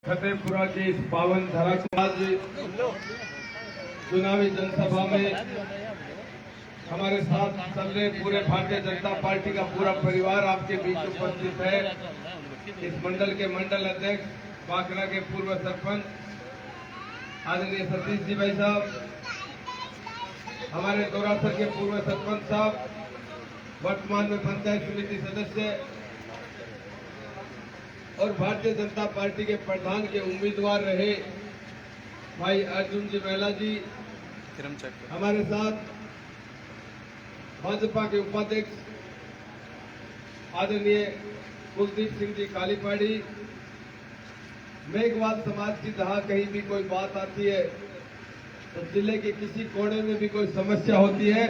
फतेहपुरा की इस पावन धरा को आज चुनावी जनसभा में हमारे साथ चल रहे पूरे भारतीय जनता पार्टी का पूरा परिवार आपके बीच उपस्थित है। इस मंडल के मंडल अध्यक्ष बाकरा के पूर्व सरपंच आदरणीय सतीश जी भाई साहब, हमारे दौरासर के पूर्व सरपंच साहब, वर्तमान में पंचायत समिति सदस्य और भारतीय जनता पार्टी के प्रधान के उम्मीदवार रहे भाई अर्जुन जी मेहला जी, हमारे साथ भाजपा के उपाध्यक्ष आदरणीय कुलदीप सिंह जी कालीपाड़ी। मेघवाल समाज की जहां कहीं भी कोई बात आती है तो जिले के किसी कोने में भी कोई समस्या होती है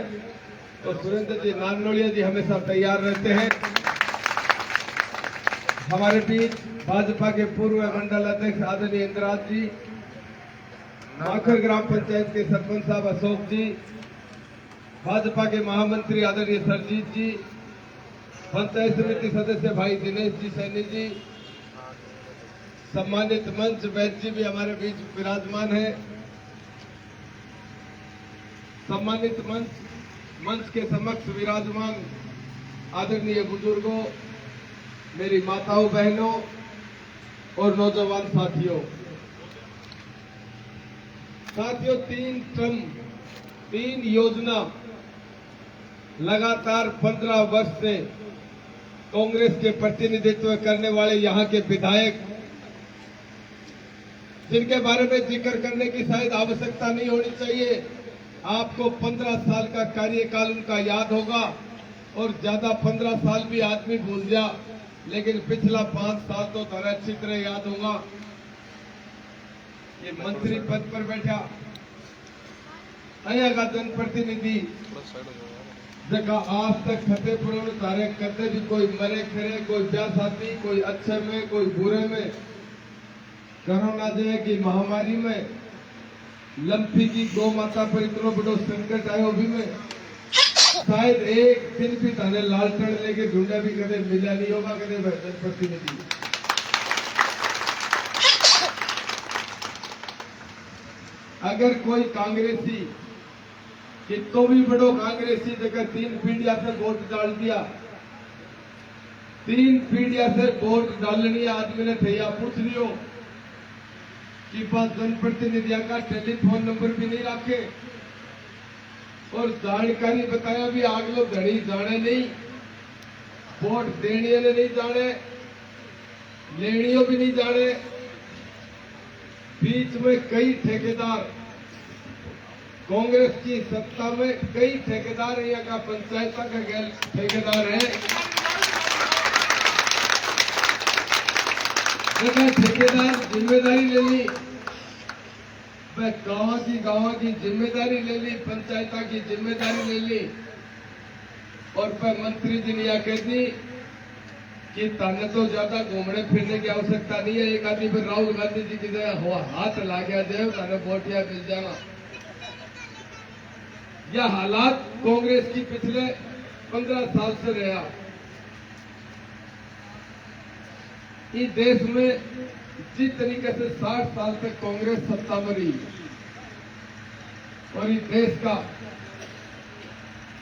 तो सुरेंद्र जी नारनोलिया जी हमेशा तैयार रहते हैं। हमारे बीच भाजपा के पूर्व मंडल अध्यक्ष आदरणीय इंद्राज जी, माखर ग्राम पंचायत के सरपंच साहब अशोक जी, भाजपा के महामंत्री आदरणीय सरजीत जी, पंचायत समिति सदस्य भाई दिनेश जी सैनी जी, सम्मानित मंच वैद्य जी भी हमारे बीच विराजमान है। सम्मानित मंच के समक्ष विराजमान आदरणीय बुजुर्गों, मेरी माताओं बहनों और नौजवान साथियों, तीन योजना लगातार 15 वर्ष से कांग्रेस के प्रतिनिधित्व करने वाले यहां के विधायक, जिनके बारे में जिक्र करने की शायद आवश्यकता नहीं होनी चाहिए। आपको 15 साल का कार्यकाल उनका याद होगा और ज्यादा 15 साल भी आदमी भूल जा, लेकिन पिछला 5 साल तो तरह अच्छी तरह याद होगा। ये मंत्री पद पर बैठा अया का जनप्रतिनिधि जगह आज तक फतेहपुर में तारे कदे भी कोई मरे खरे, कोई ब्याह शादी, कोई अच्छे में कोई बुरे में, कोरोना जय की महामारी में, लंपी की गौ माता पर इतना बड़ो संकट आयो भी में शायद एक दिन भी थाने लालटेन लेके ढूंढा भी कदे मिला नहीं होगा कदे जनप्रतिनिधि। अगर कोई कांग्रेसी कि तो भी बड़ो कांग्रेसी जगह 3 पीढ़िया से वोट डाल दिया, 3 पीढ़िया से वोट डालनी आदमी ने थैया पूछ लियो कि पास जनप्रतिनिधिया का टेलीफोन नंबर भी नहीं रखे और जानकारी बताया भी आग लोग घड़ी जाने नहीं, वोट देने ने नहीं जाने, लेनियो भी नहीं जाने। बीच में कई ठेकेदार, कांग्रेस की सत्ता में कई ठेकेदार यहाँ का पंचायत का गैर ठेकेदार है। ठेकेदार जिम्मेदारी ले ली, गांव की जिम्मेदारी ले ली, पंचायत की जिम्मेदारी ले ली और पर मंत्री जी ने यह कह दी कि ताने तो ज्यादा घूमने फिरने की आवश्यकता नहीं है। एक आदमी फिर राहुल गांधी जी की जगह हाथ ला गया जाए ताने वोटिया मिल जाना। यह हालात कांग्रेस की पिछले 15 साल से रहा। इस देश में जिस तरीके से 60 साल तक कांग्रेस सत्ता में रही और इस देश का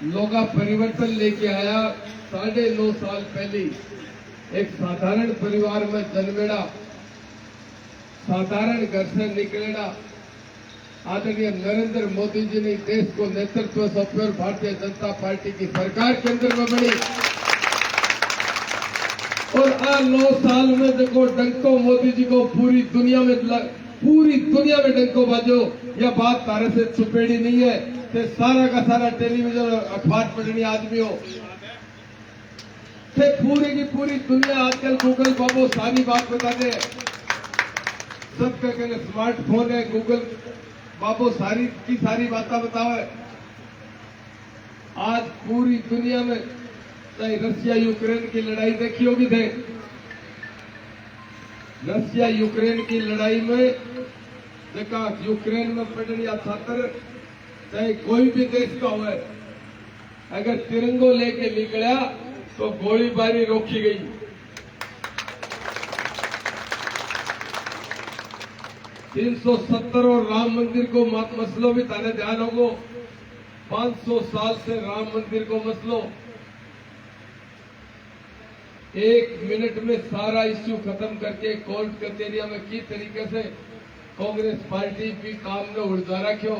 लोगा परिवर्तन लेके आया, 9.5 साल पहले एक साधारण परिवार में जन्मेड़ा, साधारण घर से निकलेड़ा आदरणीय नरेंद्र मोदी जी ने देश को नेतृत्व सौंपे और भारतीय जनता पार्टी की सरकार केंद्र में बनी और आ 9 साल में देखो डंको मोदी जी को पूरी दुनिया में डंको बाजो। यह बात तारे से छुपेड़ी नहीं है, ते सारा का सारा टेलीविजन और अखबार पढ़ने आदमी हो ते पूरी की पूरी दुनिया आजकल गूगल बाबू सारी बात बता दे। सबका कहने स्मार्टफोन है, गूगल बाबू सारी की सारी बातें बतावे। आज पूरी दुनिया में चाहे रशिया यूक्रेन की लड़ाई देखी होगी थे, रशिया यूक्रेन की लड़ाई में देखा यूक्रेन में पढ़ने या छात्र चाहे कोई भी देश का हो, अगर तिरंगो लेके निकला तो गोलीबारी रोकी गई। 370 और राम मंदिर को मसलो भी ताने ध्यान होगो। 500 साल से राम मंदिर को मसलो 1 मिनट में सारा इश्यू खत्म करके कोर्ट कचेरिया में की तरीके से कांग्रेस पार्टी भी काम में उड़ता रखो।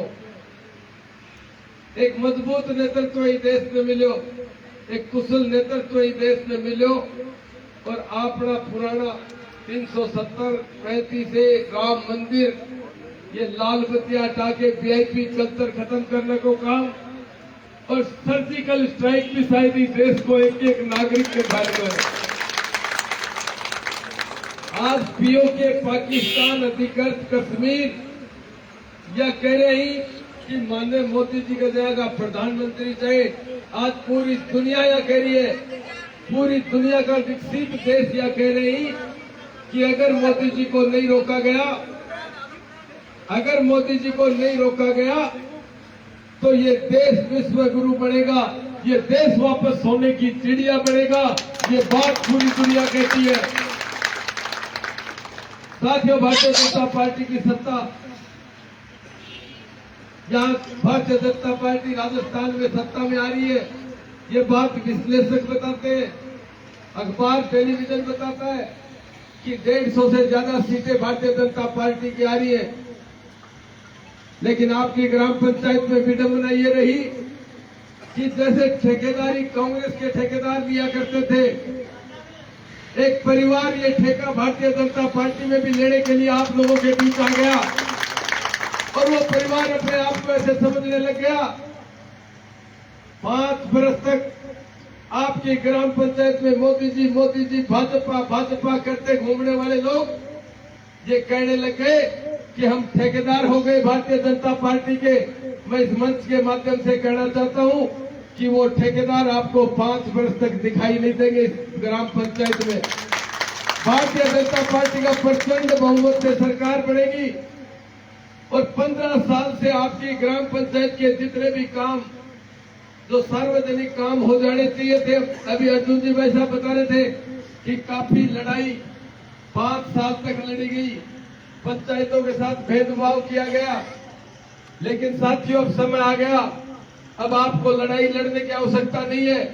एक मजबूत नेतृत्व ही देश में मिलो, एक कुशल नेतृत्व ही देश में मिलो और अपना पुराना 370-35 से राम मंदिर ये लाल बत्तियां हटा के वीआईपी कल्चर खत्म करने को काम और सर्जिकल स्ट्राइक भी शायद इस देश को एक एक नागरिक के बारे में। आज पीओके पाकिस्तान अधिकृत कश्मीर या कह रहे ही कि माननीय मोदी जी का जाएगा प्रधानमंत्री चाहे। आज पूरी दुनिया या कह रही है, पूरी दुनिया का विकसित देश या कह रही कि अगर मोदी जी को नहीं रोका गया, अगर मोदी जी को नहीं रोका गया तो ये देश विश्व गुरु बनेगा, ये देश वापस सोने की चिड़िया बनेगा। ये बात पूरी दुनिया कहती है। साथियों, भारतीय जनता पार्टी की सत्ता, जहां भारतीय जनता पार्टी राजस्थान में सत्ता में आ रही है, ये बात विश्लेषक बताते हैं, अखबार टेलीविजन बताता है कि 150 से ज्यादा सीटें भारतीय जनता पार्टी की आ रही है। लेकिन आपकी ग्राम पंचायत में विडंबना ये रही कि जैसे ठेकेदारी कांग्रेस के ठेकेदार लिया करते थे, एक परिवार ये ठेका भारतीय जनता पार्टी में भी लेने के लिए आप लोगों के बीच आ गया और वो परिवार अपने आप को ऐसे समझने लग गया। 5 बरस तक आपकी ग्राम पंचायत में मोदी जी भाजपा भाजपा करते घूमने वाले लोग ये कहने लग गए कि हम ठेकेदार हो गए भारतीय जनता पार्टी के। मैं इस मंच के माध्यम से कहना चाहता हूं कि वो ठेकेदार आपको 5 वर्ष तक दिखाई नहीं देंगे इस ग्राम पंचायत में। भारतीय जनता पार्टी का प्रचंड बहुमत से सरकार बनेगी और 15 साल से आपकी ग्राम पंचायत के जितने भी काम जो सार्वजनिक काम हो जाने चाहिए थे, अभी अर्जुन जी वैसा बता रहे थे कि काफी लड़ाई 5 साल तक लड़ी गई, पंचायतों के साथ भेदभाव किया गया। लेकिन साथियों, अब समय आ गया, अब आपको लड़ाई लड़ने की आवश्यकता नहीं है।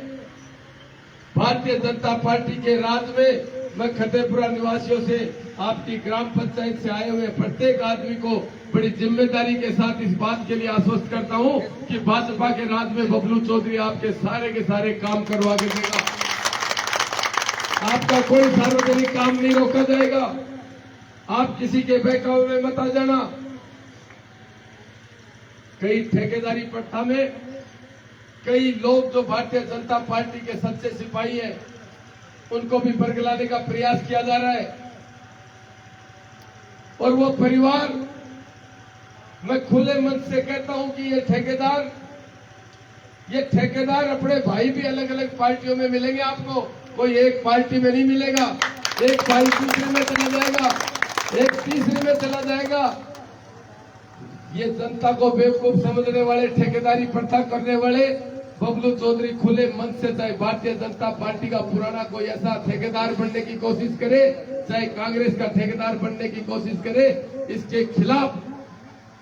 भारतीय जनता पार्टी के राज में मैं खतेपुरा निवासियों से, आपकी ग्राम पंचायत से आए हुए प्रत्येक आदमी को बड़ी जिम्मेदारी के साथ इस बात के लिए आश्वस्त करता हूं कि भाजपा के राज में बबलू चौधरी आपके सारे के सारे काम करवा के देगा। आपका कोई सार्वजनिक काम नहीं रोका जाएगा। आप किसी के बहकावे में मत आ जाना। कई ठेकेदारी प्रथा में कई लोग जो भारतीय जनता पार्टी के सच्चे सिपाही हैं, उनको भी बरगलाने का प्रयास किया जा रहा है। और वो परिवार, मैं खुले मन से कहता हूं कि ये ठेकेदार अपने भाई भी अलग अलग पार्टियों में मिलेंगे आपको। कोई एक पार्टी में नहीं मिलेगा, एक भाई दूसरे में चला जाएगा, एक तीसरे में चला जाएगा। ये जनता को बेवकूफ समझने वाले, ठेकेदारी प्रथा करने वाले बबलू चौधरी खुले मन से, चाहे भारतीय जनता पार्टी का पुराना कोई ऐसा ठेकेदार बनने की कोशिश करे, चाहे कांग्रेस का ठेकेदार बनने की कोशिश करे, इसके खिलाफ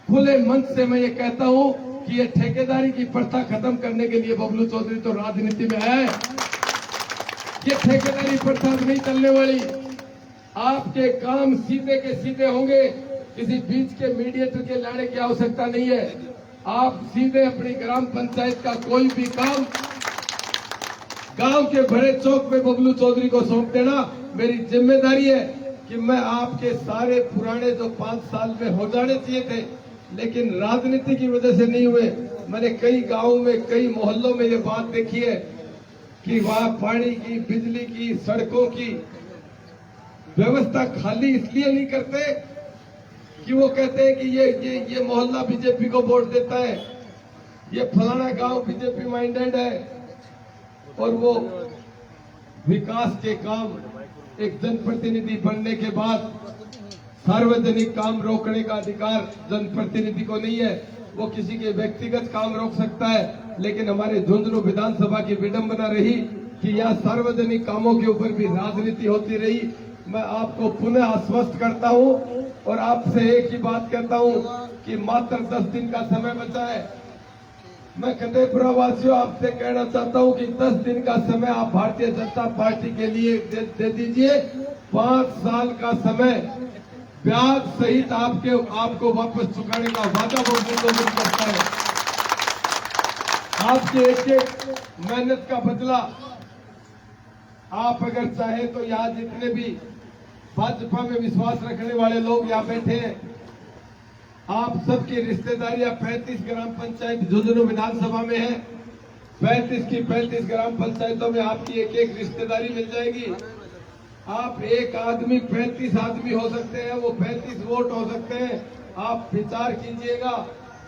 खुले मन से मैं ये कहता हूं कि ये ठेकेदारी की प्रथा खत्म करने के लिए बबलू चौधरी तो राजनीति में है। ये ठेकेदारी प्रथा नहीं चलने वाली। आपके काम सीधे के सीधे होंगे, किसी बीच के मीडिएटर के लाने की आवश्यकता नहीं है। आप सीधे अपनी ग्राम पंचायत का कोई भी काम गांव के बड़े चौक पे बबलू चौधरी को सौंप देना। मेरी जिम्मेदारी है कि मैं आपके सारे पुराने जो 5 साल में हो जाने चाहिए थे, लेकिन राजनीति की वजह से नहीं हुए। मैंने कई गांवों में, कई मोहल्लों में ये बात देखी है कि वहां पानी की, बिजली की, सड़कों की व्यवस्था खाली इसलिए नहीं करते कि वो कहते हैं कि ये मोहल्ला बीजेपी को वोट देता है, ये फलाना गांव बीजेपी माइंडेड है। और वो विकास के काम एक जनप्रतिनिधि बनने के बाद सार्वजनिक काम रोकने का अधिकार जनप्रतिनिधि को नहीं है। वो किसी के व्यक्तिगत काम रोक सकता है, लेकिन हमारे झुंझुनू विधानसभा की विडंबना रही कि यहाँ सार्वजनिक कामों के ऊपर भी राजनीति होती रही। मैं आपको पुनः आश्वस्त करता हूं और आपसे एक ही बात कहता हूं कि मात्र 10 दिन का समय बचा है। मैं खतेपुरा वासियों आपसे कहना चाहता हूं कि 10 दिन का समय आप भारतीय जनता पार्टी के लिए दे दीजिए। 5 साल का समय ब्याज सहित आपको वापस चुकाने का वादा वो मुख्यमंत्री करता है। आपके एक मेहनत का बदला आप अगर चाहे तो यहाँ जितने भी भाजपा में विश्वास रखने वाले लोग यहाँ बैठे हैं, आप सबकी रिश्तेदारियां 35 ग्राम पंचायत झुंझुनू विधानसभा में है। 35 की 35 ग्राम पंचायतों में आपकी एक एक रिश्तेदारी मिल जाएगी। आप एक आदमी 35 आदमी हो सकते हैं, वो 35 वोट हो सकते हैं। आप विचार कीजिएगा।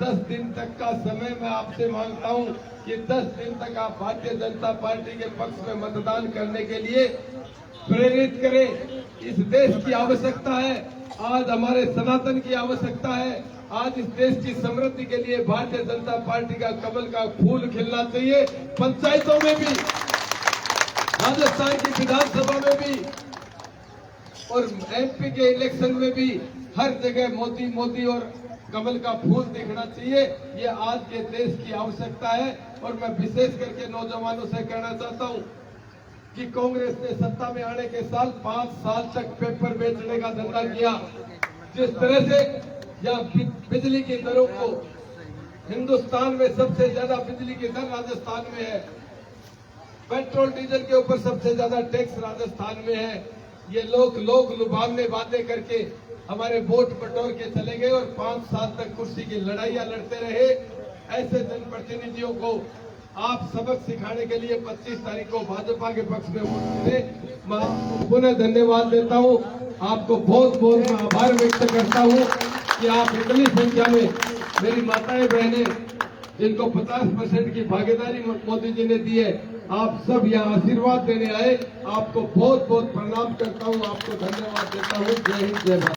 10 दिन तक का समय मैं आपसे मांगता हूं कि 10 दिन तक आप भारतीय जनता पार्टी के पक्ष में मतदान करने के लिए प्रेरित करें। इस देश की आवश्यकता है, आज हमारे सनातन की आवश्यकता है। आज इस देश की समृद्धि के लिए भारतीय जनता पार्टी का कमल का फूल खिलना चाहिए। पंचायतों में भी, राजस्थान की विधानसभा में भी और एमपी के इलेक्शन में भी हर जगह मोदी मोदी और कमल का फूल दिखना चाहिए। ये आज के देश की आवश्यकता है। और मैं विशेष करके नौजवानों से कहना चाहता हूं कि कांग्रेस ने सत्ता में आने के साल 5 साल तक पेपर बेचने का धंधा किया। जिस तरह से यहाँ बिजली की दरों को, हिंदुस्तान में सबसे ज्यादा बिजली की दर राजस्थान में है, पेट्रोल डीजल के ऊपर सबसे ज्यादा टैक्स राजस्थान में है। ये लोग लुभावने बातें करके हमारे वोट बटोर के चले गए और 5 साल तक कुर्सी की लड़ाइयां लड़ते रहे। ऐसे जनप्रतिनिधियों को आप सबक सिखाने के लिए 25 तारीख को भाजपा के पक्ष में वोट दें। मैं आपको पुनः धन्यवाद देता हूं। आपको बहुत बहुत मैं आभार व्यक्त करता हूं कि आप इतनी संख्या में मेरी माताएं बहनें, जिनको 50% की भागीदारी मोदी जी ने दी है, आप सब यहाँ आशीर्वाद देने आए। आपको बहुत बहुत प्रणाम करता हूँ, आपको धन्यवाद देता हूँ। जय हिंद, जय भारत।